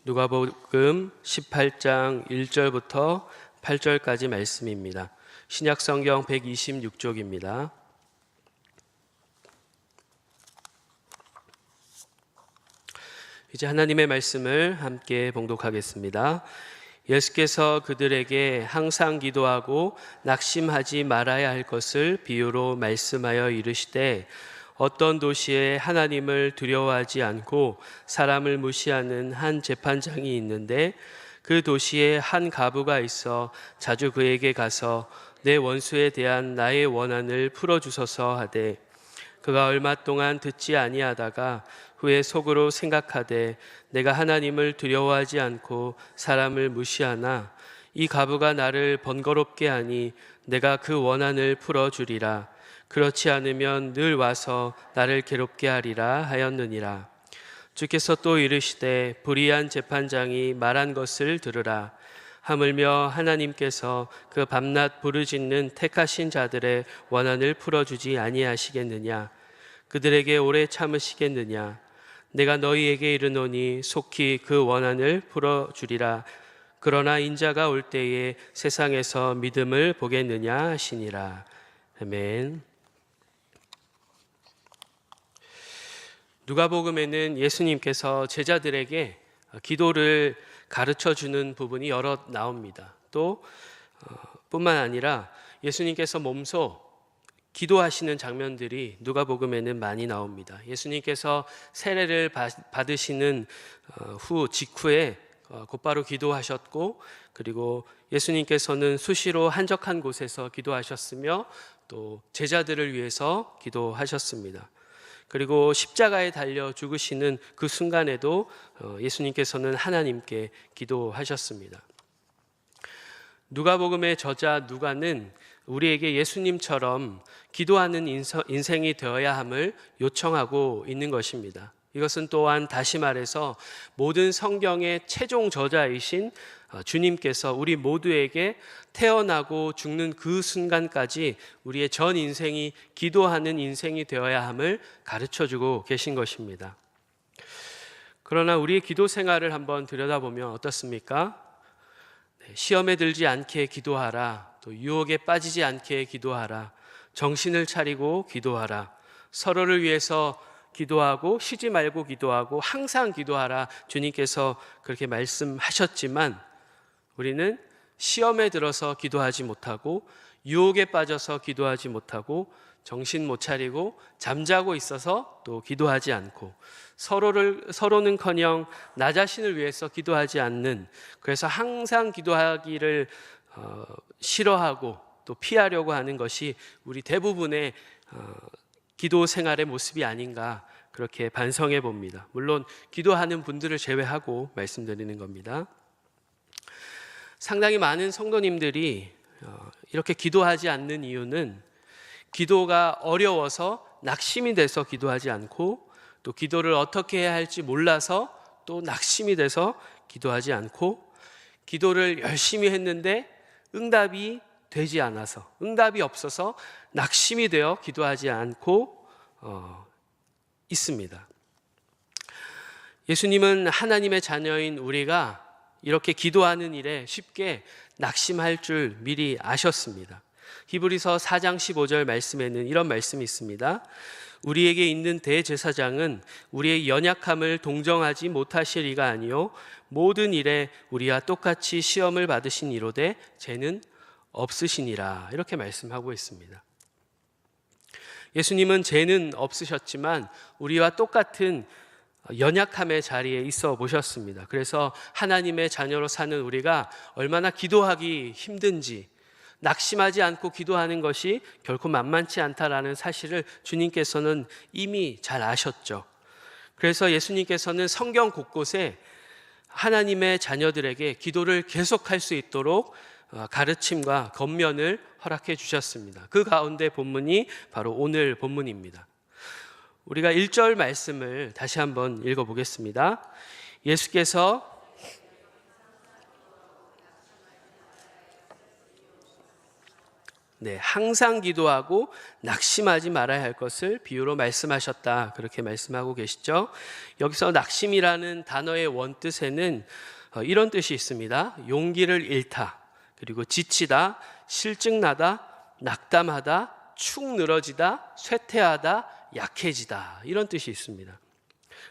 누가복음 18장 1절부터 8절까지 말씀입니다. 신약성경 126쪽입니다. 이제 하나님의 말씀을 함께 봉독하겠습니다. 예수께서 그들에게 항상 기도하고 낙심하지 말아야 할 것을 비유로 말씀하여 이르시되, 어떤 도시에 하나님을 두려워하지 않고 사람을 무시하는 한 재판장이 있는데, 그 도시에 한 과부가 있어 자주 그에게 가서 내 원수에 대한 나의 원한을 풀어주소서 하되, 그가 얼마 동안 듣지 아니하다가 후에 속으로 생각하되, 내가 하나님을 두려워하지 않고 사람을 무시하나 이 과부가 나를 번거롭게 하니 내가 그 원한을 풀어주리라. 그렇지 않으면 늘 와서 나를 괴롭게 하리라 하였느니라. 주께서 또 이르시되, 불의한 재판장이 말한 것을 들으라. 하물며 하나님께서 그 밤낮 부르짖는 택하신 자들의 원한을 풀어주지 아니하시겠느냐? 그들에게 오래 참으시겠느냐? 내가 너희에게 이르노니 속히 그 원한을 풀어주리라. 그러나 인자가 올 때에 세상에서 믿음을 보겠느냐 하시니라. 아멘. 누가복음에는 예수님께서 제자들에게 기도를 가르쳐주는 부분이 여러 나옵니다. 또 뿐만 아니라 예수님께서 몸소 기도하시는 장면들이 누가복음에는 많이 나옵니다. 예수님께서 세례를 받으시는 직후에 곧바로 기도하셨고, 그리고 예수님께서는 수시로 한적한 곳에서 기도하셨으며 또 제자들을 위해서 기도하셨습니다. 그리고 십자가에 달려 죽으시는 그 순간에도 예수님께서는 하나님께 기도하셨습니다. 누가복음의 저자 누가는 우리에게 예수님처럼 기도하는 인생이 되어야 함을 요청하고 있는 것입니다. 이것은 또한 다시 말해서 모든 성경의 최종 저자이신 주님께서 우리 모두에게 태어나고 죽는 그 순간까지 우리의 전 인생이 기도하는 인생이 되어야 함을 가르쳐주고 계신 것입니다. 그러나 우리의 기도 생활을 한번 들여다보면 어떻습니까? 시험에 들지 않게 기도하라, 또 유혹에 빠지지 않게 기도하라, 정신을 차리고 기도하라, 서로를 위해서 기도하고 쉬지 말고 기도하고 항상 기도하라, 주님께서 그렇게 말씀하셨지만 우리는 시험에 들어서 기도하지 못하고 유혹에 빠져서 기도하지 못하고 정신 못 차리고 잠자고 있어서 또 기도하지 않고 서로는커녕 나 자신을 위해서 기도하지 않는, 그래서 항상 기도하기를 싫어하고 또 피하려고 하는 것이 우리 대부분의 기도 생활의 모습이 아닌가, 그렇게 반성해 봅니다. 물론 기도하는 분들을 제외하고 말씀드리는 겁니다. 상당히 많은 성도님들이 이렇게 기도하지 않는 이유는 기도가 어려워서 낙심이 돼서 기도하지 않고, 또 기도를 어떻게 해야 할지 몰라서 또 낙심이 돼서 기도하지 않고, 기도를 열심히 했는데 응답이 되지 않아서, 응답이 없어서 낙심이 되어 기도하지 않고 있습니다. 예수님은 하나님의 자녀인 우리가 이렇게 기도하는 일에 쉽게 낙심할 줄 미리 아셨습니다. 히브리서 4장 15절 말씀에는 이런 말씀이 있습니다. 우리에게 있는 대제사장은 우리의 연약함을 동정하지 못하실 이가 아니요 모든 일에 우리와 똑같이 시험을 받으신 이로되 죄는 없으시니라, 이렇게 말씀하고 있습니다. 예수님은 죄는 없으셨지만 우리와 똑같은 연약함의 자리에 있어 보셨습니다. 그래서 하나님의 자녀로 사는 우리가 얼마나 기도하기 힘든지, 낙심하지 않고 기도하는 것이 결코 만만치 않다라는 사실을 주님께서는 이미 잘 아셨죠. 그래서 예수님께서는 성경 곳곳에 하나님의 자녀들에게 기도를 계속할 수 있도록 가르침과 권면을 허락해 주셨습니다. 그 가운데 본문이 바로 오늘 본문입니다. 우리가 1절 말씀을 다시 한번 읽어보겠습니다. 예수께서 항상 기도하고 낙심하지 말아야 할 것을 비유로 말씀하셨다. 그렇게 말씀하고 계시죠. 여기서 낙심이라는 단어의 원뜻에는 이런 뜻이 있습니다. 용기를 잃다, 그리고 지치다, 실증나다, 낙담하다, 축 늘어지다, 쇠퇴하다, 약해지다, 이런 뜻이 있습니다.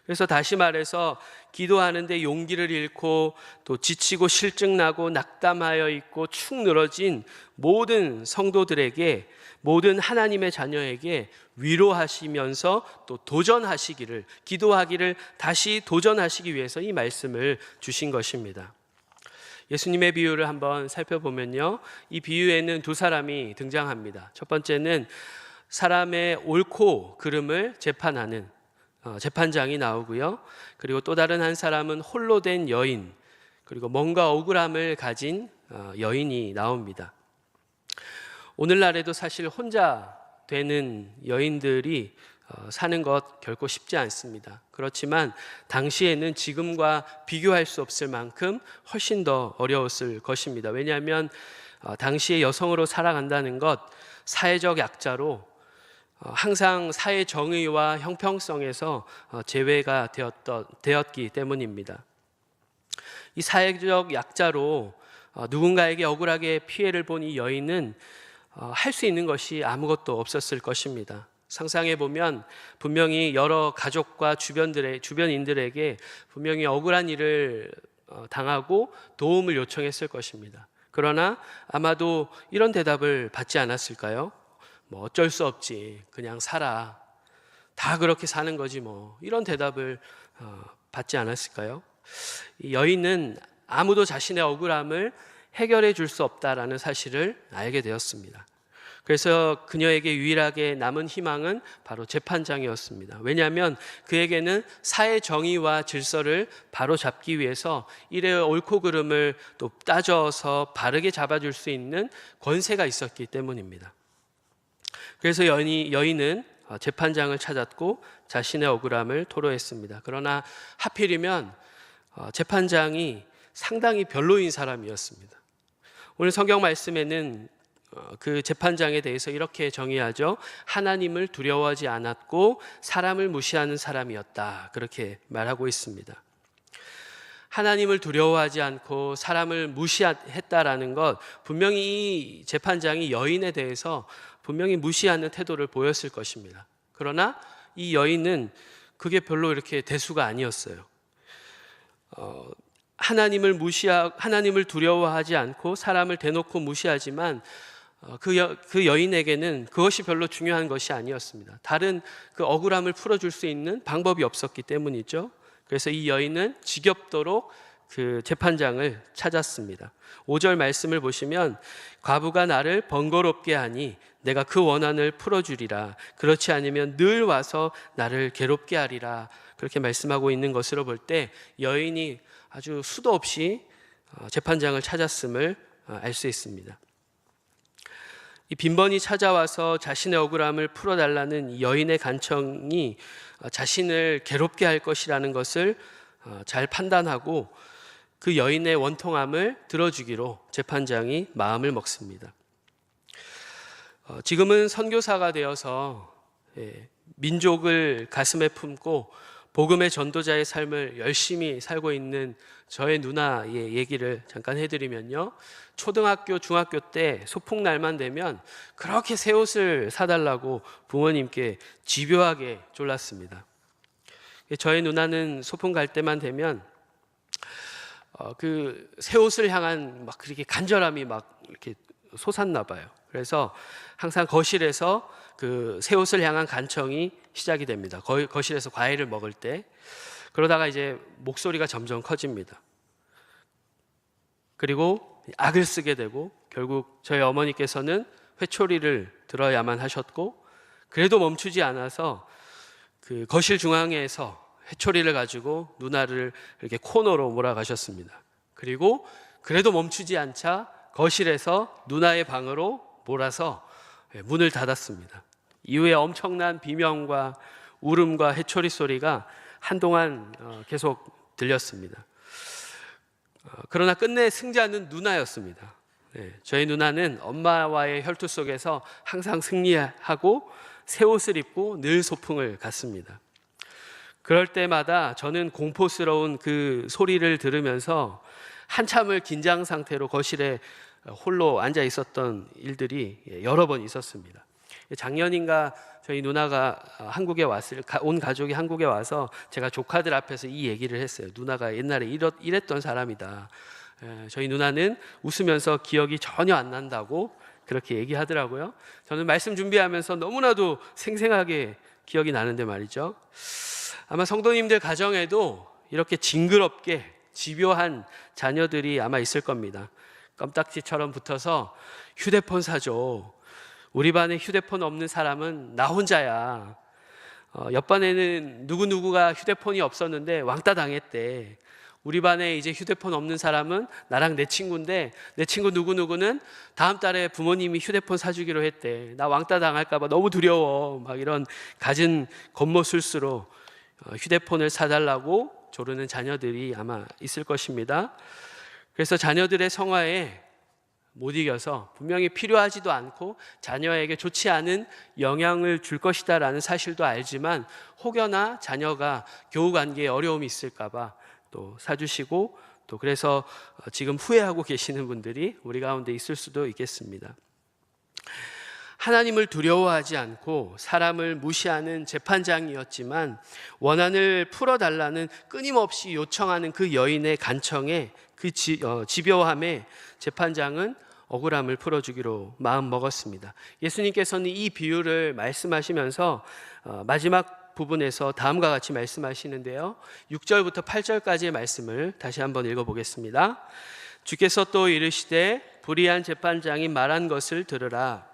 그래서 다시 말해서 기도하는데 용기를 잃고 또 지치고 실증나고 낙담하여 있고 축 늘어진 모든 성도들에게, 모든 하나님의 자녀에게 위로하시면서 또 도전하시기를, 기도하기를 다시 도전하시기 위해서 이 말씀을 주신 것입니다. 예수님의 비유를 한번 살펴보면요, 이 비유에는 두 사람이 등장합니다. 첫 번째는 사람의 옳고 그름을 재판하는 재판장이 나오고요. 그리고 또 다른 한 사람은 홀로 된 여인, 그리고 뭔가 억울함을 가진 여인이 나옵니다. 오늘날에도 사실 혼자 되는 여인들이 사는 것 결코 쉽지 않습니다. 그렇지만 당시에는 지금과 비교할 수 없을 만큼 훨씬 더 어려웠을 것입니다. 왜냐하면 당시에 여성으로 살아간다는 것, 사회적 약자로 항상 사회 정의와 형평성에서 제외가 되었기 때문입니다. 이 사회적 약자로 누군가에게 억울하게 피해를 본 이 여인은 할 수 있는 것이 아무것도 없었을 것입니다. 상상해 보면 분명히 여러 가족과 주변인들에게 분명히 억울한 일을 당하고 도움을 요청했을 것입니다. 그러나 아마도 이런 대답을 받지 않았을까요? 뭐 어쩔 수 없지, 그냥 살아, 다 그렇게 사는 거지 뭐, 이런 대답을 받지 않았을까요? 이 여인은 아무도 자신의 억울함을 해결해 줄 수 없다라는 사실을 알게 되었습니다. 그래서 그녀에게 유일하게 남은 희망은 바로 재판장이었습니다. 왜냐하면 그에게는 사회 정의와 질서를 바로 잡기 위해서 일의 옳고 그름을 또 따져서 바르게 잡아줄 수 있는 권세가 있었기 때문입니다. 그래서 여인은 재판장을 찾았고 자신의 억울함을 토로했습니다. 그러나 하필이면 재판장이 상당히 별로인 사람이었습니다. 오늘 성경 말씀에는 그 재판장에 대해서 이렇게 정의하죠. 하나님을 두려워하지 않았고 사람을 무시하는 사람이었다, 그렇게 말하고 있습니다. 하나님을 두려워하지 않고 사람을 무시했다라는 것, 분명히 이 재판장이 여인에 대해서 분명히 무시하는 태도를 보였을 것입니다. 그러나 이 여인은 그게 별로 이렇게 대수가 아니었어요. 하나님을 두려워하지 않고 사람을 대놓고 무시하지만 그 여인에게는 그것이 별로 중요한 것이 아니었습니다. 다른 그 억울함을 풀어줄 수 있는 방법이 없었기 때문이죠. 그래서 이 여인은 지겹도록 그 재판장을 찾았습니다. 5절 말씀을 보시면 과부가 나를 번거롭게 하니 내가 그 원한을 풀어주리라. 그렇지 않으면 늘 와서 나를 괴롭게 하리라. 그렇게 말씀하고 있는 것으로 볼 때 여인이 아주 수도 없이 재판장을 찾았음을 알 수 있습니다. 이 빈번히 찾아와서 자신의 억울함을 풀어달라는 여인의 간청이 자신을 괴롭게 할 것이라는 것을 잘 판단하고 그 여인의 원통함을 들어주기로 재판장이 마음을 먹습니다. 지금은 선교사가 되어서 민족을 가슴에 품고 복음의 전도자의 삶을 열심히 살고 있는 저의 누나의 얘기를 잠깐 해드리면요, 초등학교, 중학교 때 소풍날만 되면 그렇게 새 옷을 사달라고 부모님께 집요하게 졸랐습니다. 저의 누나는 소풍 갈 때만 되면 그 새 옷을 향한 막 그렇게 간절함이 막 이렇게 솟았나 봐요. 그래서 항상 거실에서 그 새 옷을 향한 간청이 시작이 됩니다. 거실에서 과일을 먹을 때. 그러다가 이제 목소리가 점점 커집니다. 그리고 악을 쓰게 되고 결국 저희 어머니께서는 회초리를 들어야만 하셨고, 그래도 멈추지 않아서 그 거실 중앙에서 회초리를 가지고 누나를 이렇게 코너로 몰아가셨습니다. 그리고 그래도 멈추지 않자 거실에서 누나의 방으로 몰아서 문을 닫았습니다. 이후에 엄청난 비명과 울음과 회초리 소리가 한동안 계속 들렸습니다. 그러나 끝내 승자는 누나였습니다. 저희 누나는 엄마와의 혈투 속에서 항상 승리하고 새 옷을 입고 늘 소풍을 갔습니다. 그럴 때마다 저는 공포스러운 그 소리를 들으면서 한참을 긴장 상태로 거실에 홀로 앉아 있었던 일들이 여러 번 있었습니다. 작년인가 저희 누나가 온 가족이 한국에 와서 제가 조카들 앞에서 이 얘기를 했어요. 누나가 옛날에 이랬던 사람이다. 저희 누나는 웃으면서 기억이 전혀 안 난다고 그렇게 얘기하더라고요. 저는 말씀 준비하면서 너무나도 생생하게 기억이 나는데 말이죠. 아마 성도님들 가정에도 이렇게 징그럽게 집요한 자녀들이 아마 있을 겁니다. 껌딱지처럼 붙어서 휴대폰 사줘. 우리 반에 휴대폰 없는 사람은 나 혼자야. 옆반에는 누구누구가 휴대폰이 없었는데 왕따 당했대. 우리 반에 이제 휴대폰 없는 사람은 나랑 내 친구인데 내 친구 누구누구는 다음 달에 부모님이 휴대폰 사주기로 했대. 나 왕따 당할까 봐 너무 두려워. 막 이런 갖은 겉모술수로 휴대폰을 사달라고 조르는 자녀들이 아마 있을 것입니다. 그래서 자녀들의 성화에 못 이겨서 분명히 필요하지도 않고 자녀에게 좋지 않은 영향을 줄 것이다 라는 사실도 알지만 혹여나 자녀가 교우 관계에 어려움이 있을까 봐 또 사주시고 또 그래서 지금 후회하고 계시는 분들이 우리 가운데 있을 수도 있겠습니다. 하나님을 두려워하지 않고 사람을 무시하는 재판장이었지만 원한을 풀어달라는 끊임없이 요청하는 그 여인의 간청에 그 집요함에 재판장은 억울함을 풀어주기로 마음먹었습니다. 예수님께서는 이 비유를 말씀하시면서 마지막 부분에서 다음과 같이 말씀하시는데요. 6절부터 8절까지의 말씀을 다시 한번 읽어보겠습니다. 주께서 또 이르시되 불의한 재판장이 말한 것을 들으라.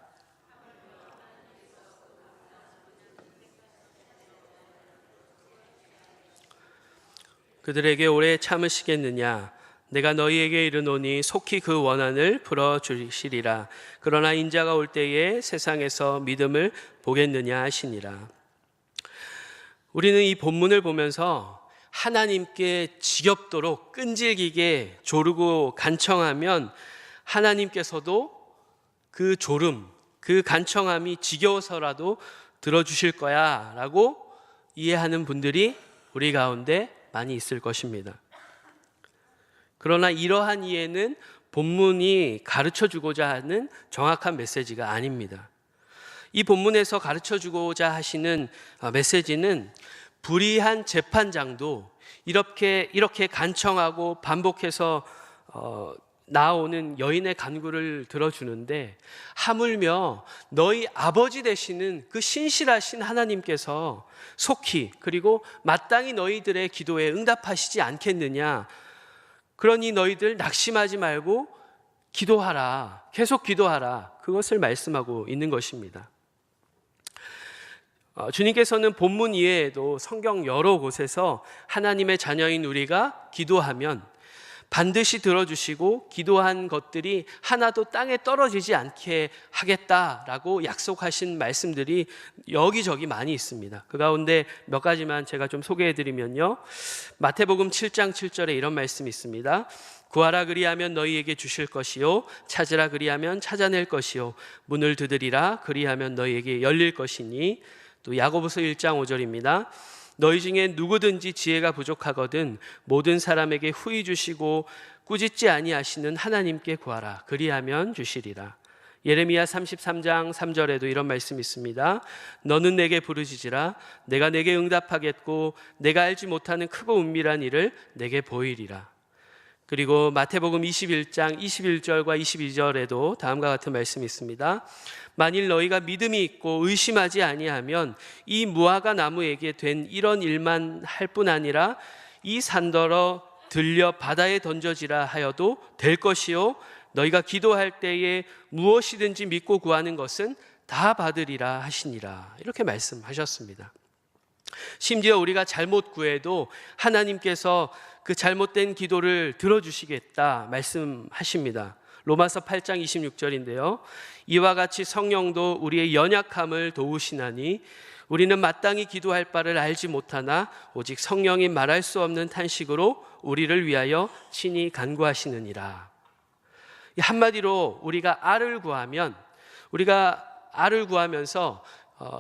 그들에게 오래 참으시겠느냐? 내가 너희에게 이르노니 속히 그 원한을 풀어주시리라. 그러나 인자가 올 때에 세상에서 믿음을 보겠느냐 하시니라. 우리는 이 본문을 보면서 하나님께 지겹도록 끈질기게 조르고 간청하면 하나님께서도 그 조름, 그 간청함이 지겨워서라도 들어주실 거야 라고 이해하는 분들이 우리 가운데 많이 있을 것입니다. 그러나 이러한 이해는 본문이 가르쳐주고자 하는 정확한 메시지가 아닙니다. 이 본문에서 가르쳐주고자 하시는 메시지는 불의한 재판장도 이렇게 간청하고 반복해서 나오는 여인의 간구를 들어주는데 하물며 너희 아버지 되시는 그 신실하신 하나님께서 속히 그리고 마땅히 너희들의 기도에 응답하시지 않겠느냐. 그러니 너희들 낙심하지 말고 기도하라. 계속 기도하라. 그것을 말씀하고 있는 것입니다. 주님께서는 본문 이외에도 성경 여러 곳에서 하나님의 자녀인 우리가 기도하면 반드시 들어주시고 기도한 것들이 하나도 땅에 떨어지지 않게 하겠다라고 약속하신 말씀들이 여기저기 많이 있습니다. 그 가운데 몇 가지만 제가 좀 소개해드리면요. 마태복음 7장 7절에 이런 말씀이 있습니다. 구하라 그리하면 너희에게 주실 것이요 찾으라 그리하면 찾아낼 것이요 문을 두드리라 그리하면 너희에게 열릴 것이니. 또 야고보서 1장 5절입니다. 너희 중에 누구든지 지혜가 부족하거든 모든 사람에게 후히 주시고 꾸짖지 아니하시는 하나님께 구하라 그리하면 주시리라. 예레미야 33장 3절에도 이런 말씀이 있습니다. 너는 내게 부르짖으라 내가 내게 응답하겠고 내가 알지 못하는 크고 은밀한 일을 내게 보이리라. 그리고 마태복음 21장 21절과 22절에도 다음과 같은 말씀이 있습니다. 만일 너희가 믿음이 있고 의심하지 아니하면 이 무화과 나무에게 된 이런 일만 할 뿐 아니라 이 산더러 들려 바다에 던져지라 하여도 될 것이요 너희가 기도할 때에 무엇이든지 믿고 구하는 것은 다 받으리라 하시니라. 이렇게 말씀하셨습니다. 심지어 우리가 잘못 구해도 하나님께서 그 잘못된 기도를 들어주시겠다 말씀하십니다. 로마서 8장 26절인데요. 이와 같이 성령도 우리의 연약함을 도우시나니 우리는 마땅히 기도할 바를 알지 못하나 오직 성령이 말할 수 없는 탄식으로 우리를 위하여 친히 간구하시느니라. 이 한마디로 우리가 알을 구하면서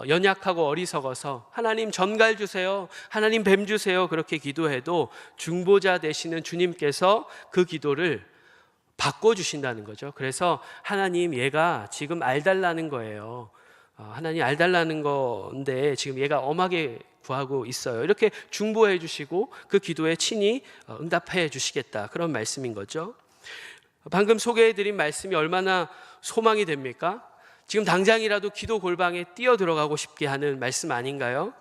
연약하고 어리석어서 하나님 전갈 주세요, 하나님 뱀 주세요 그렇게 기도해도 중보자 되시는 주님께서 그 기도를 바꿔주신다는 거죠. 그래서 하나님, 얘가 지금 알 달라는 거예요. 하나님 알 달라는 건데 지금 얘가 엄하게 구하고 있어요. 이렇게 중보해 주시고 그 기도에 친히 응답해 주시겠다, 그런 말씀인 거죠. 방금 소개해 드린 말씀이 얼마나 소망이 됩니까? 지금 당장이라도 기도 골방에 뛰어 들어가고 싶게 하는 말씀 아닌가요?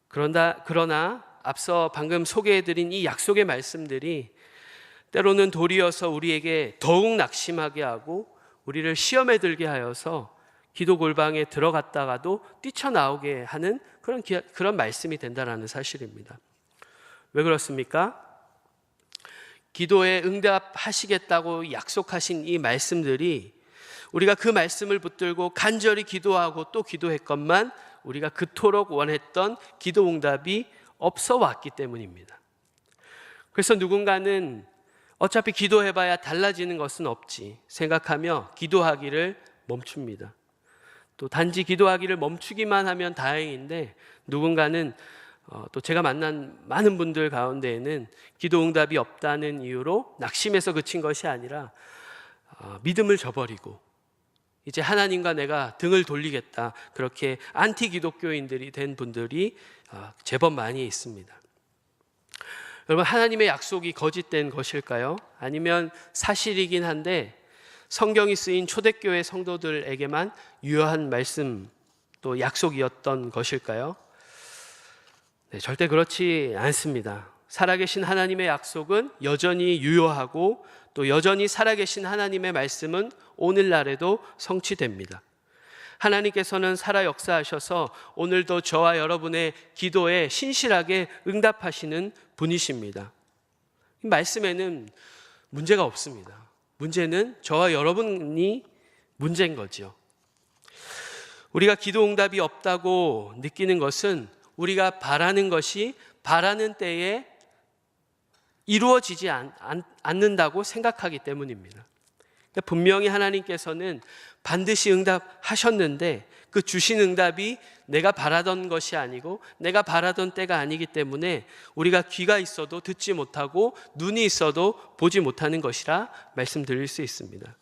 그러나 앞서 방금 소개해 드린 이 약속의 말씀들이 때로는 도리어서 우리에게 더욱 낙심하게 하고 우리를 시험에 들게 하여서 기도 골방에 들어갔다가도 뛰쳐나오게 하는 그런 말씀이 된다는 사실입니다. 왜 그렇습니까? 기도에 응답하시겠다고 약속하신 이 말씀들이 우리가 그 말씀을 붙들고 간절히 기도하고 또 기도했건만 우리가 그토록 원했던 기도 응답이 없어 왔기 때문입니다. 그래서 누군가는 어차피 기도해봐야 달라지는 것은 없지 생각하며 기도하기를 멈춥니다. 또 단지 기도하기를 멈추기만 하면 다행인데, 누군가는 또 제가 만난 많은 분들 가운데에는 기도 응답이 없다는 이유로 낙심해서 그친 것이 아니라 믿음을 저버리고 이제 하나님과 내가 등을 돌리겠다, 그렇게 안티 기독교인들이 된 분들이 제법 많이 있습니다. 여러분, 하나님의 약속이 거짓된 것일까요? 아니면 사실이긴 한데 성경이 쓰인 초대교회 성도들에게만 유효한 말씀, 또 약속이었던 것일까요? 네, 절대 그렇지 않습니다. 살아계신 하나님의 약속은 여전히 유효하고 또 여전히 살아계신 하나님의 말씀은 오늘날에도 성취됩니다. 하나님께서는 살아 역사하셔서 오늘도 저와 여러분의 기도에 신실하게 응답하시는 분이십니다. 이 말씀에는 문제가 없습니다. 문제는 저와 여러분이 문제인 거죠. 우리가 기도 응답이 없다고 느끼는 것은 우리가 바라는 것이 바라는 때에 이루어지지 않는다고 생각하기 때문입니다. 분명히 하나님께서는 반드시 응답하셨는데 그 주신 응답이 내가 바라던 것이 아니고 내가 바라던 때가 아니기 때문에 우리가 귀가 있어도 듣지 못하고 눈이 있어도 보지 못하는 것이라 말씀드릴 수 있습니다.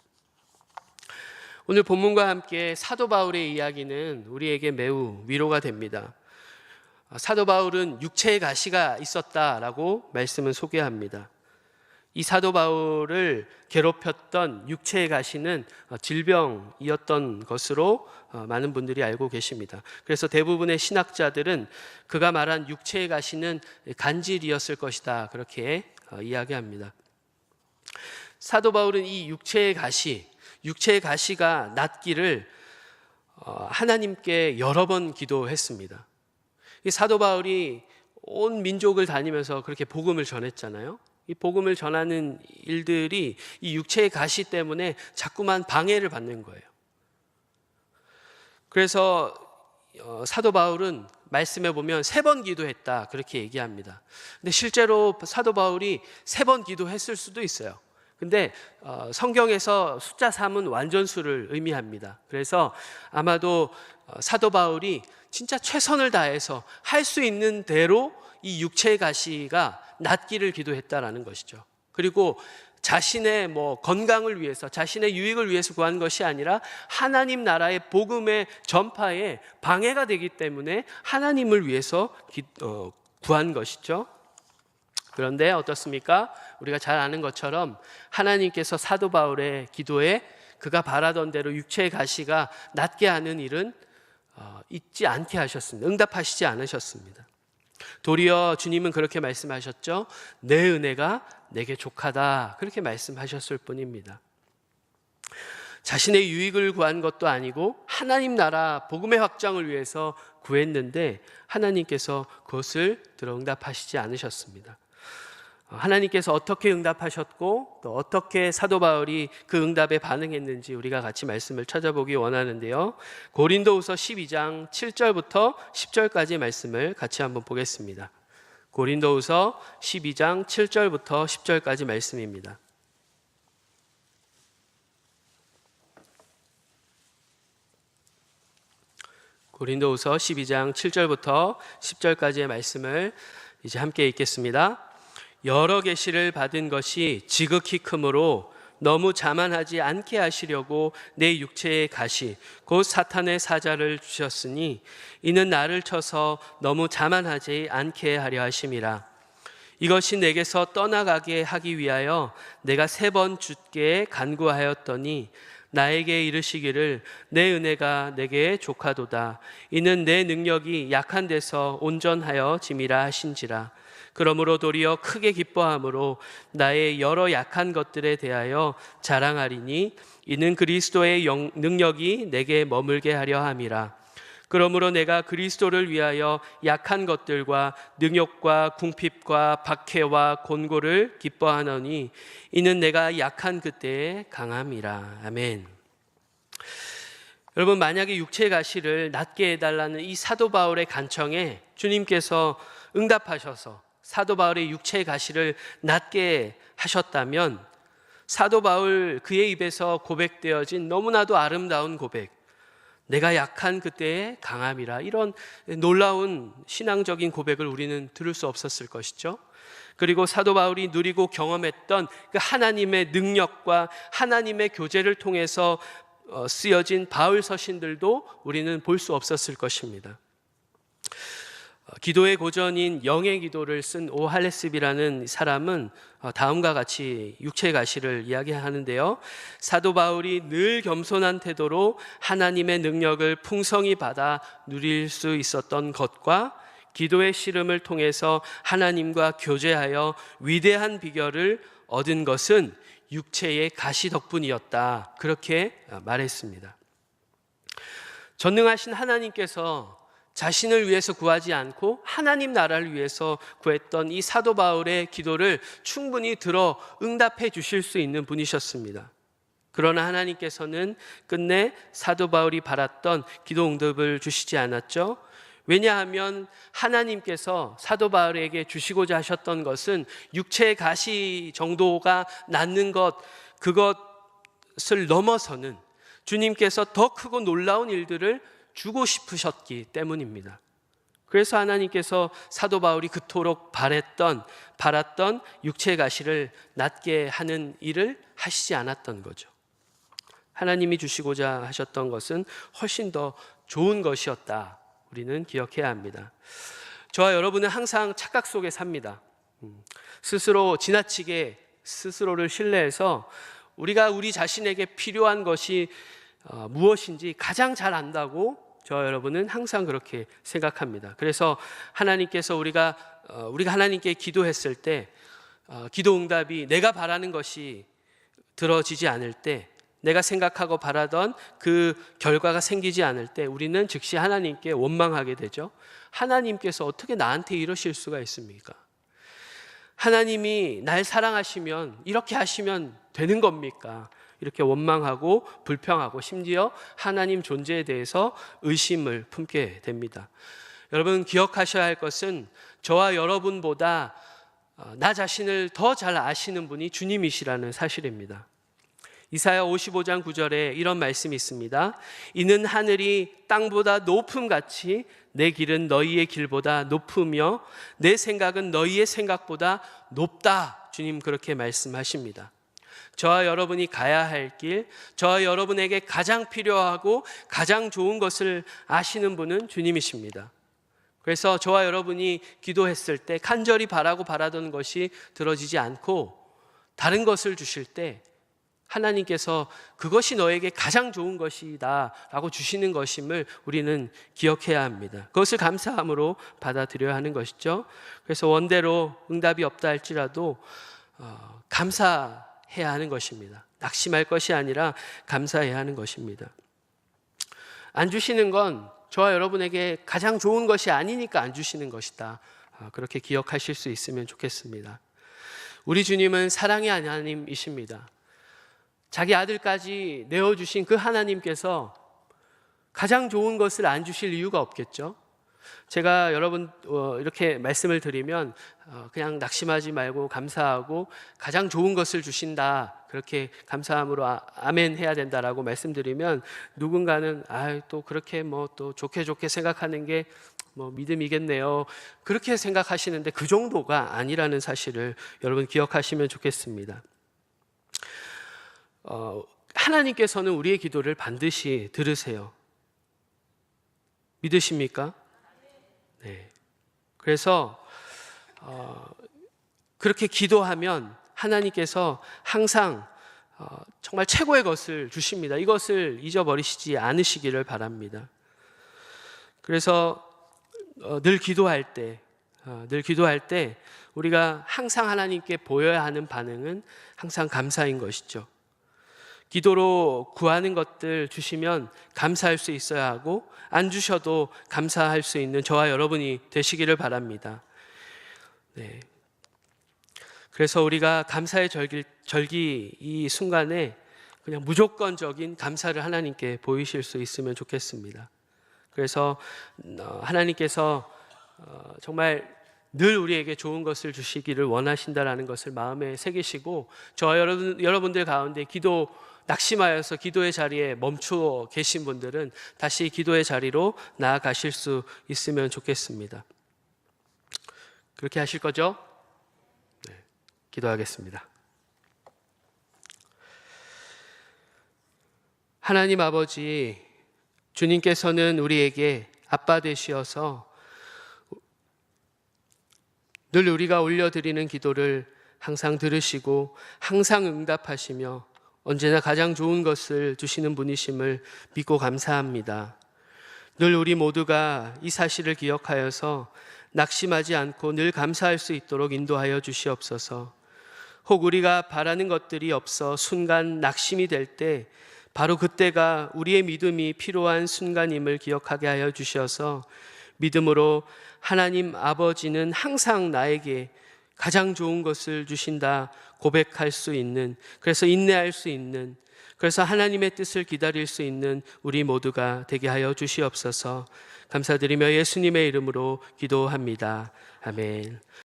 오늘 본문과 함께 사도 바울의 이야기는 우리에게 매우 위로가 됩니다. 사도 바울은 육체의 가시가 있었다라고 말씀을 소개합니다. 이 사도 바울을 괴롭혔던 육체의 가시는 질병이었던 것으로 많은 분들이 알고 계십니다. 그래서 대부분의 신학자들은 그가 말한 육체의 가시는 간질이었을 것이다, 그렇게 이야기합니다. 사도 바울은 이 육체의 가시가 낫기를 하나님께 여러 번 기도했습니다. 이 사도 바울이 온 민족을 다니면서 그렇게 복음을 전했잖아요. 이 복음을 전하는 일들이 이 육체의 가시 때문에 자꾸만 방해를 받는 거예요. 그래서 사도 바울은 말씀에 보면 3번 기도했다, 그렇게 얘기합니다. 근데 실제로 사도 바울이 3번 기도했을 수도 있어요. 근데 성경에서 숫자 3은 완전수를 의미합니다. 그래서 아마도 사도 바울이 진짜 최선을 다해서 할 수 있는 대로 이 육체의 가시가 낫기를 기도했다라는 것이죠. 그리고 자신의 건강을 위해서, 자신의 유익을 위해서 구한 것이 아니라 하나님 나라의 복음의 전파에 방해가 되기 때문에 하나님을 위해서 구한 것이죠. 그런데 어떻습니까? 우리가 잘 아는 것처럼 하나님께서 사도 바울의 기도에 그가 바라던 대로 육체의 가시가 낫게 하는 일은 있지 않게 하셨습니다. 응답하시지 않으셨습니다. 도리어 주님은 그렇게 말씀하셨죠. 내 은혜가 내게 족하다, 그렇게 말씀하셨을 뿐입니다. 자신의 유익을 구한 것도 아니고 하나님 나라 복음의 확장을 위해서 구했는데 하나님께서 그것을 들어 응답하시지 않으셨습니다. 하나님께서 어떻게 응답하셨고 또 어떻게 사도 바울이 그 응답에 반응했는지 우리가 같이 말씀을 찾아보기 원하는데요. 고린도후서 12장 7절부터 10절까지 말씀을 같이 한번 보겠습니다. 고린도후서 12장 7절부터 10절까지 말씀입니다. 고린도후서 12장 7절부터 10절까지의 말씀을 이제 함께 읽겠습니다. 여러 계시를 받은 것이 지극히 크므로 너무 자만하지 않게 하시려고 내 육체의 가시 곧 사탄의 사자를 주셨으니 이는 나를 쳐서 너무 자만하지 않게 하려 하심이라. 이것이 내게서 떠나가게 하기 위하여 내가 3번 주께 간구하였더니 나에게 이르시기를 내 은혜가 내게 족하도다. 이는 내 능력이 약한 데서 온전하여 짐이라 하신지라. 그러므로 도리어 크게 기뻐함으로 나의 여러 약한 것들에 대하여 자랑하리니 이는 그리스도의 능력이 내게 머물게 하려 함이라. 그러므로 내가 그리스도를 위하여 약한 것들과 능욕과 궁핍과 박해와 곤고를 기뻐하노니 이는 내가 약한 그때에 강함이라. 아멘. 여러분, 만약에 육체의 가시를 낫게 해달라는 이 사도 바울의 간청에 주님께서 응답하셔서 사도 바울의 육체의 가시를 낫게 하셨다면 사도 바울 그의 입에서 고백되어진 너무나도 아름다운 고백, 내가 약한 그때의 강함이라, 이런 놀라운 신앙적인 고백을 우리는 들을 수 없었을 것이죠. 그리고 사도 바울이 누리고 경험했던 그 하나님의 능력과 하나님의 교제를 통해서 쓰여진 바울 서신들도 우리는 볼 수 없었을 것입니다. 기도의 고전인 영의 기도를 쓴 오할레스비라는 사람은 다음과 같이 육체의 가시를 이야기하는데요. 사도 바울이 늘 겸손한 태도로 하나님의 능력을 풍성히 받아 누릴 수 있었던 것과 기도의 씨름을 통해서 하나님과 교제하여 위대한 비결을 얻은 것은 육체의 가시 덕분이었다, 그렇게 말했습니다. 전능하신 하나님께서 자신을 위해서 구하지 않고 하나님 나라를 위해서 구했던 이 사도 바울의 기도를 충분히 들어 응답해 주실 수 있는 분이셨습니다. 그러나 하나님께서는 끝내 사도 바울이 바랐던 기도 응답을 주시지 않았죠. 왜냐하면 하나님께서 사도 바울에게 주시고자 하셨던 것은 육체의 가시 정도가 낫는 것, 그것을 넘어서는 주님께서 더 크고 놀라운 일들을 주고 싶으셨기 때문입니다. 그래서 하나님께서 사도 바울이 그토록 바랐던 육체의 가시를 낫게 하는 일을 하시지 않았던 거죠. 하나님이 주시고자 하셨던 것은 훨씬 더 좋은 것이었다, 우리는 기억해야 합니다. 저와 여러분은 항상 착각 속에 삽니다. 스스로 지나치게 스스로를 신뢰해서 우리가 우리 자신에게 필요한 것이 무엇인지 가장 잘 안다고 저와 여러분은 항상 그렇게 생각합니다. 그래서 하나님께서 우리가 하나님께 기도했을 때 기도 응답이 내가 바라는 것이 들어지지 않을 때, 내가 생각하고 바라던 그 결과가 생기지 않을 때 우리는 즉시 하나님께 원망하게 되죠. 하나님께서 어떻게 나한테 이러실 수가 있습니까? 하나님이 날 사랑하시면 이렇게 하시면 되는 겁니까? 이렇게 원망하고 불평하고 심지어 하나님 존재에 대해서 의심을 품게 됩니다. 여러분, 기억하셔야 할 것은 저와 여러분보다 나 자신을 더 잘 아시는 분이 주님이시라는 사실입니다. 이사야 55장 9절에 이런 말씀이 있습니다. 이는 하늘이 땅보다 높음같이 내 길은 너희의 길보다 높으며 내 생각은 너희의 생각보다 높다. 주님 그렇게 말씀하십니다. 저와 여러분이 가야 할 길, 저와 여러분에게 가장 필요하고 가장 좋은 것을 아시는 분은 주님이십니다. 그래서 저와 여러분이 기도했을 때 간절히 바라던 것이 들어지지 않고 다른 것을 주실 때 하나님께서 그것이 너에게 가장 좋은 것이다 라고 주시는 것임을 우리는 기억해야 합니다. 그것을 감사함으로 받아들여야 하는 것이죠. 그래서 원대로 응답이 없다 할지라도 감사해야 하는 것입니다. 낙심할 것이 아니라 감사해야 하는 것입니다. 안 주시는 건 저와 여러분에게 가장 좋은 것이 아니니까 안 주시는 것이다, 그렇게 기억하실 수 있으면 좋겠습니다. 우리 주님은 사랑의 하나님이십니다. 자기 아들까지 내어주신 그 하나님께서 가장 좋은 것을 안 주실 이유가 없겠죠. 제가 여러분 이렇게 말씀을 드리면 그냥 낙심하지 말고 감사하고 가장 좋은 것을 주신다, 그렇게 감사함으로 아멘 해야 된다라고 말씀드리면 누군가는 또 그렇게 뭐 또 좋게 생각하는 게 뭐 믿음이겠네요, 그렇게 생각하시는데 그 정도가 아니라는 사실을 여러분 기억하시면 좋겠습니다. 하나님께서는 우리의 기도를 반드시 들으세요. 믿으십니까? 네. 그래서 그렇게 기도하면 하나님께서 항상 정말 최고의 것을 주십니다. 이것을 잊어버리시지 않으시기를 바랍니다. 그래서 늘 기도할 때 우리가 항상 하나님께 보여야 하는 반응은 항상 감사인 것이죠. 기도로 구하는 것들 주시면 감사할 수 있어야 하고, 안 주셔도 감사할 수 있는 저와 여러분이 되시기를 바랍니다. 네. 그래서 우리가 감사의 절기 이 순간에 그냥 무조건적인 감사를 하나님께 보이실 수 있으면 좋겠습니다. 그래서 하나님께서 정말 늘 우리에게 좋은 것을 주시기를 원하신다라는 것을 마음에 새기시고, 저와 여러분들 가운데 기도 낙심하여서 기도의 자리에 멈추어 계신 분들은 다시 기도의 자리로 나아가실 수 있으면 좋겠습니다. 그렇게 하실 거죠? 네, 기도하겠습니다. 하나님 아버지, 주님께서는 우리에게 아빠 되시어서 늘 우리가 올려드리는 기도를 항상 들으시고 항상 응답하시며 언제나 가장 좋은 것을 주시는 분이심을 믿고 감사합니다. 늘 우리 모두가 이 사실을 기억하여서 낙심하지 않고 늘 감사할 수 있도록 인도하여 주시옵소서. 혹 우리가 바라는 것들이 없어 순간 낙심이 될 때 바로 그때가 우리의 믿음이 필요한 순간임을 기억하게 하여 주셔서 믿음으로 하나님 아버지는 항상 나에게 가장 좋은 것을 주신다 고백할 수 있는, 그래서 인내할 수 있는, 그래서 하나님의 뜻을 기다릴 수 있는 우리 모두가 되게 하여 주시옵소서. 감사드리며 예수님의 이름으로 기도합니다. 아멘.